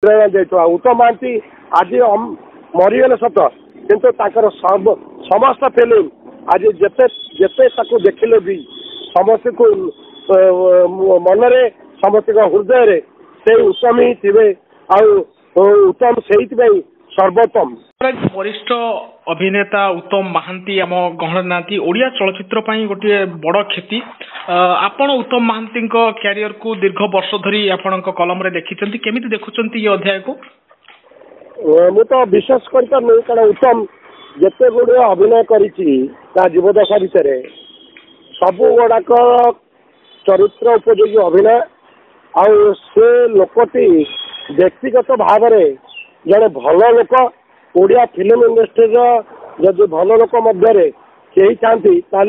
ପ୍ରେରଣା ଦେଇଥିବା ଉତ୍ତମ ମହାନ୍ତି ଆଜି ମରିଗଲେ ସତ କିନ୍ତୁ ତାଙ୍କର ସମସ୍ତ ଫିଲ୍ମ ଆଜି ଯେତେ ଯେତେ ତାକୁ ଦେଖିଲେ ବି ସମସ୍ତଙ୍କୁ ମନରେ ସମସ୍ତଙ୍କ ହୃଦୟରେ ସେଇ ଉତ୍ତମ ହିଁ ଥିବେ ଆଉ ଉତ୍ତମ ସେଇଥିପାଇଁ ସର୍ବୋତ୍ତମ। वरिष्ठ अभिनेता उत्तम महांती आम गहन ना ओडिया चलचित्र गोटे बड़ क्षति आपण उत्तम महांती क्यारियर को दीर्घ वर्ष धरी आपण कलम रे देखिछंती केमिति देखुछंती ये अध्याय को मु तो विश्वास करता नहीं कारण उत्तम जिते गुड़े अभिनय करिछि जीवदशा भितर सबु गुड़ाक चरित्र उपयोगी अभिनय आउ से लोकटी व्यक्तिगत भाव में जड़े भल लोक ओडिया फिल्म इंडस्ट्री जदि भल लोक मध्य कही था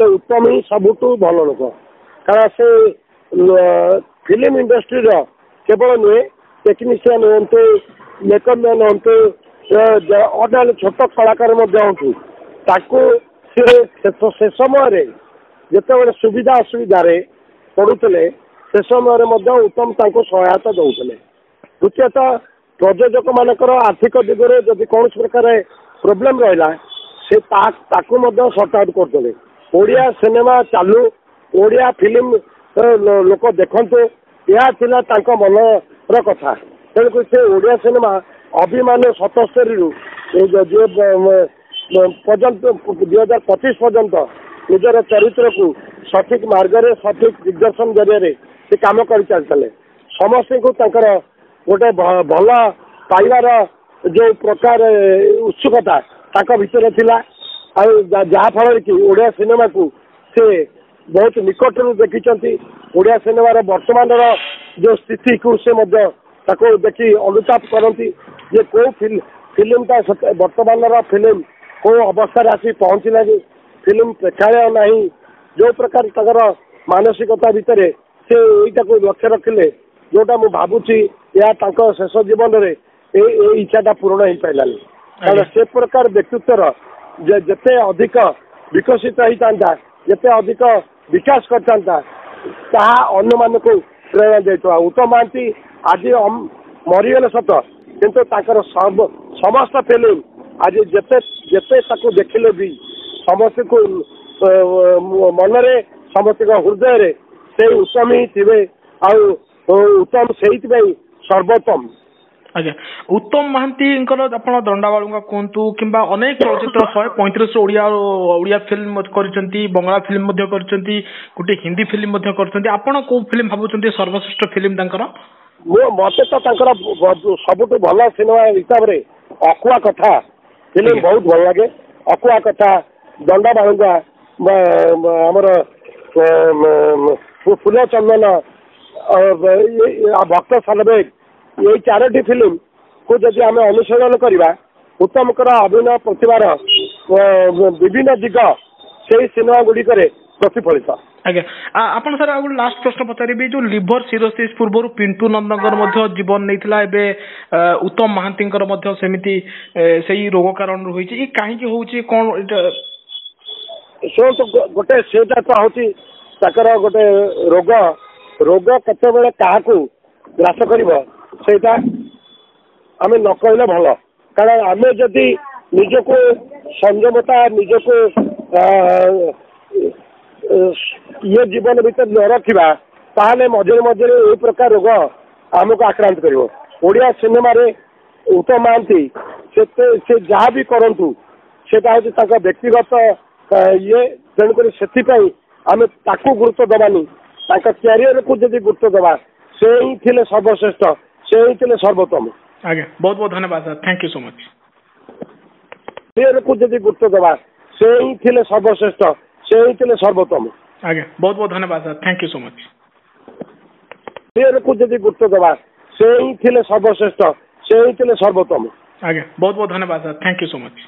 उत्तम ही सबुठू भल लोक कारण से फिल्म इंडस्ट्री केवल नुहे टेक्नीशियन हूँ मेकअप मैन हूँ अदर छोट कलाकार से समय जिते सुविधा असुविधा पड़ुले से समय उत्तम सहायता दौले। द्वितीयतः प्रयोजक मानकर आर्थिक दिगरे जदि कौन प्रकार प्रोब्लेम रहा से सर्ट आउट करते ओडिया सिनेमा चालू ओडिया फिल्म लोक देखते यह मनर कथा तेणुक से ओडिया सिनेमा अभिमान 77 पर्यंत 2025 पर्यंत निजर चरित्र को सठिक मार्ग सठिक दिग्दर्शन जरिए से कम कर चलते समस्त को गोटे भल पाइबार जो प्रकार उत्सुकता भितर थिला जहाँ फल कि ओडिया सिनेमा को से बहुत निकट देखी ओडिया सिनेमार वर्तमान जो स्थिति को से देखी अनुताप करती जे कौ फिल्मटा वर्तमान फिल्म कौ अवस्था आसी पहुँचला फिल्म प्रेक्षालय नहीं जो प्रकार मानसिकता भितर से यहीटा को लक्ष्य रखिले जोटा मु भावुची या शेष जीवन में इच्छाटा पूर्ण हो पारानी कारण से प्रकार व्यक्तित्वर जिते अधिक विकसित होता जिते अधिक विकास करता अन्य मान को प्रेरणा देता उत्तम महांती आज मरीगले सत किंतु समस्त फिल्म आज जिते जिते देखिले भी समस्त को मनरे समस्त हृदय से उत्तम ही थे उत्तम से सर्वोत्तम। आज्ञा उत्तम महांती दंडाबालुंगा कहतु कि अनेक चलचित्र 135 ओडिया फिल्म करछंती बंगला फिल्म करछंती गोटे हिंदी फिल्म करछंती आपण को फिल्म भाबुछंती सर्वश्रेष्ठ फिल्म तांकर मते तो सबुठ भल सिनेमा हिसाब से अकुआ कथा फिल्म बहुत भल लगे अकुआ कथा दंडाबालुंगा आमर फूल चंदन भक्त सालबेग ये 4टी फिल्म को जदि आम अनुसरण करवा उत्तम अभिनय प्रतिभार विभिन्न दिग से सिनेमा गुड़िक प्रतिफलित। आज्ञा आपण सर आ लास्ट प्रश्न पचारि जो लिभर सिरोसिस पूर्व पिंटू नंदंकर जीवन नहीं उत्तम महांती सेमती से रोग कारण रही कहीं कौन शुण तो गोटे से गोटे रोग रोग केते बेले क्या ग्रास कर आम न कहले भल कारण आम जदि निजको संयमता निजको ये जीवन भीतर न रखा ताहले मझे मझे ये प्रकार रोग आमको आक्रांत कर ओडिया सिनेमा उत्तम महांती से जहाँ भी करूँ से व्यक्तिगत ये तेणुक से आम ताकू गुरुत्व दबानी क्यारियर को जब गुरुत्व दबा से ही थे सर्वश्रेष्ठ से ही थे सर्वोत्तम। आज्ञा बहुत बहुत धन्यवाद sir thank you so much. Career को जब गुरुत्व दबा से ही थे सर्वश्रेष्ठ से ही थे सर्वोत्तम। आज्ञा बहुत बहुत धन्यवाद sir thank you so much. Career को जब गुरुत्व दबा से ही थे सर्वश्रेष्ठ से ही थे सर्वोत्तम। आज्ञा बहुत बहुत धन्यवाद sir thank you so much.